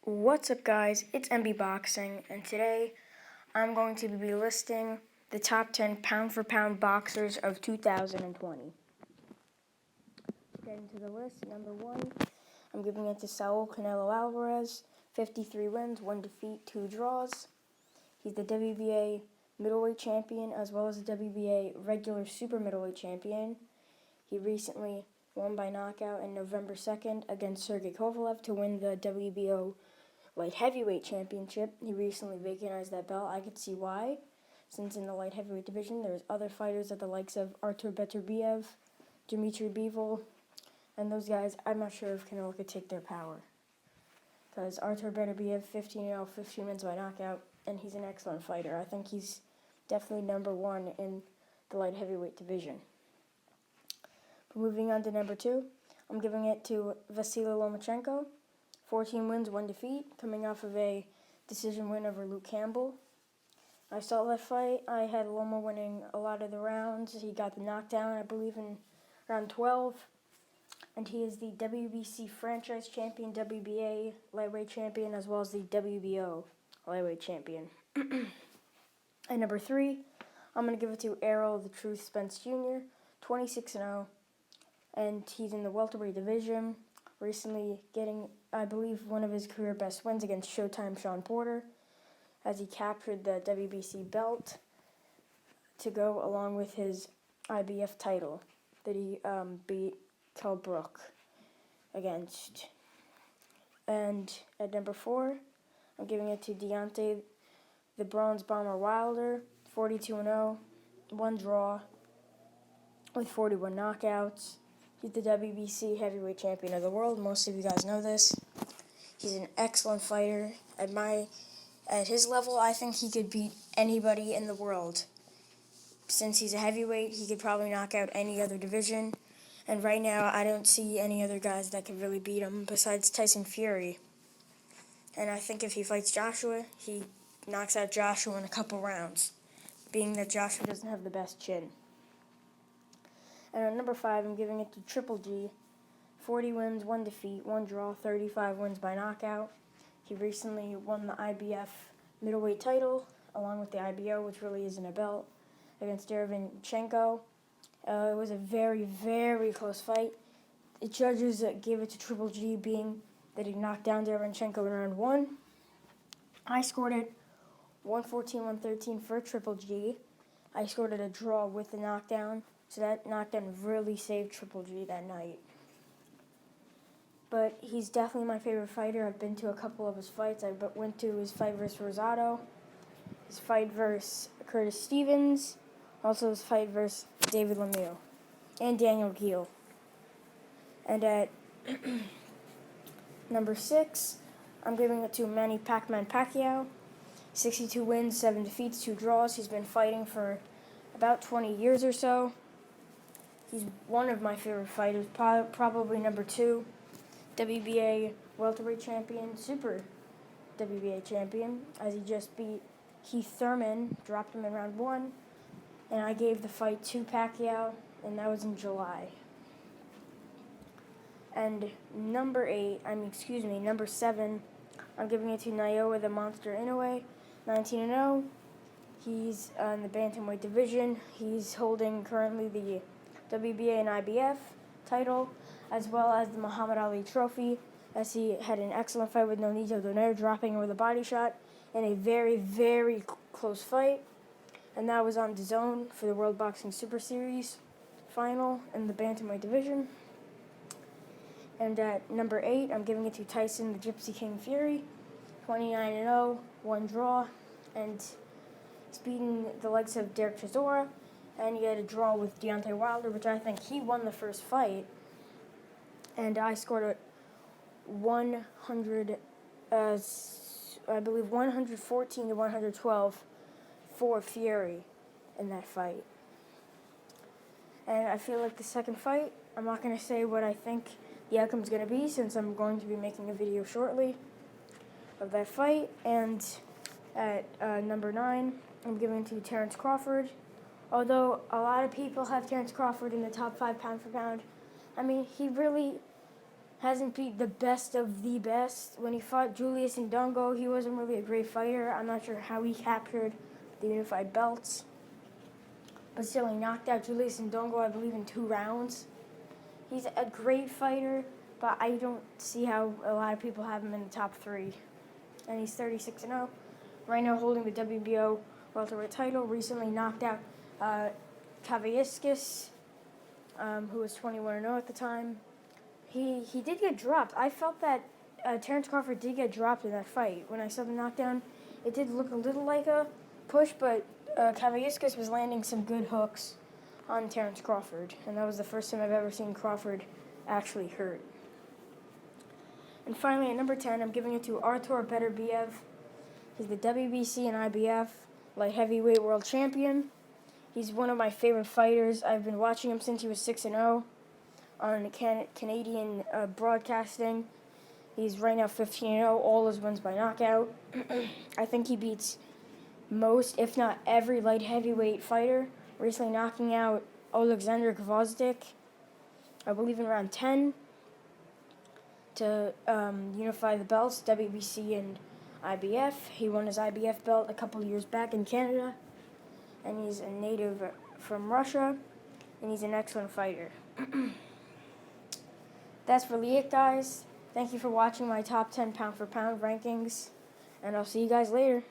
What's up, guys? It's MB Boxing, and today I'm going to be listing the top 10 pound-for-pound boxers of 2020. Getting to the list, number 1, I'm giving it to Saul Canelo Alvarez, 53 wins, 1 defeat, 2 draws. He's the WBA middleweight champion as well as the WBA regular super middleweight champion. He recently won by knockout on November 2nd against Sergey Kovalev to win the WBO light heavyweight championship. He recently vacated that belt. I could see why, since in the light heavyweight division there's other fighters at the likes of Artur Beterbiev, Dmitry Bivol, and those guys. I'm not sure if Canelo could take their power, because Artur Beterbiev 15-0, 15 wins by knockout, and he's an excellent fighter. I think he's definitely number 1 in the light heavyweight division. But moving on to number 2, I'm giving it to Vasily Lomachenko. 14 wins, 1 defeat, coming off of a decision win over Luke Campbell. I saw that fight. I had Loma winning a lot of the rounds. He got the knockdown, I believe, in round 12. And he is the WBC franchise champion, WBA lightweight champion, as well as the WBO lightweight champion. And number 3, I'm going to give it to Errol the Truth Spence Jr., 26-0. And he's in the welterweight division, recently getting, I believe, one of his career best wins against Showtime Shawn Porter, as he captured the WBC belt to go along with his IBF title that he beat Kell Brook against. And at number 4, I'm giving it to Deontay the Bronze Bomber Wilder, 42-0, 1 draw with 41 knockouts. He's the WBC heavyweight champion of the world. Most of you guys know this. He's an excellent fighter. At his level, I think he could beat anybody in the world. Since he's a heavyweight, he could probably knock out any other division. And right now, I don't see any other guys that could really beat him besides Tyson Fury. And I think if he fights Joshua, he knocks out Joshua in a couple rounds, being that Joshua doesn't have the best chin. And at number 5, I'm giving it to Triple G. 40 wins, 1 defeat, 1 draw, 35 wins by knockout. He recently won the IBF middleweight title, along with the IBO, which really isn't a belt, against Derevyanchenko. It was a very, very close fight. The judges gave it to Triple G, being that he knocked down Derevyanchenko in round 1. I scored it 114-113 for Triple G. I scored it a draw with the knockdown. So that knockdown really saved Triple G that night. But he's definitely my favorite fighter. I've been to a couple of his fights. I went to his fight versus Rosado, his fight versus Curtis Stevens, also his fight versus David Lemieux, and Daniel Geale. And at number 6, I'm giving it to Manny Pacquiao. 62 wins, 7 defeats, 2 draws. He's been fighting for about 20 years or so. He's one of my favorite fighters, probably number 2, WBA welterweight champion, super WBA champion, as he just beat Keith Thurman, dropped him in round 1, and I gave the fight to Pacquiao, and that was in July. And number 7, I'm giving it to Naoya the Monster Inoue, 19-0. He's in the bantamweight division. He's holding currently the WBA and IBF title, as well as the Muhammad Ali Trophy, as he had an excellent fight with Nonito Donaire, dropping him with a body shot in a very, very close fight. And that was on DAZN for the World Boxing Super Series final in the bantamweight division. And at number 8, I'm giving it to Tyson the Gypsy King Fury, 29-0, 1 draw, and he's beaten the likes of Derek Chisora, and he had a draw with Deontay Wilder, which I think he won the first fight. And I scored a 114-112 for Fury in that fight. And I feel like the second fight, I'm not going to say what I think the outcome is going to be, since I'm going to be making a video shortly of that fight. And at number 9, I'm giving it to Terence Crawford. Although a lot of people have Terence Crawford in the top 5 pound for pound, I mean, he really hasn't beat the best of the best. When he fought Julius Ndongo, he wasn't really a great fighter. I'm not sure how he captured the unified belts. But still, he knocked out Julius Ndongo, I believe, in 2 rounds. He's a great fighter, but I don't see how a lot of people have him in the top 3. And he's 36-0. Right now holding the WBO welterweight title. Recently knocked out Kavaiskis, who was 21-0 at the time. He did get dropped. I felt that Terrence Crawford did get dropped in that fight. When I saw the knockdown, it did look a little like a push, but Kavaiskis was landing some good hooks on Terrence Crawford, and that was the first time I've ever seen Crawford actually hurt. And finally, at number 10, I'm giving it to Artur Beterbiev. He's the WBC and IBF light heavyweight world champion. He's one of my favorite fighters. I've been watching him since he was 6-0 on Canadian broadcasting. He's right now 15-0, all his wins by knockout. I think he beats most, if not every, light heavyweight fighter, recently knocking out Alexander Gvozdyk, I believe in round 10, to unify the belts, WBC and IBF. He won his IBF belt a couple of years back in Canada, and he's a native from Russia, and he's an excellent fighter. That's really it, guys. Thank you for watching my top 10 pound-for-pound rankings, and I'll see you guys later.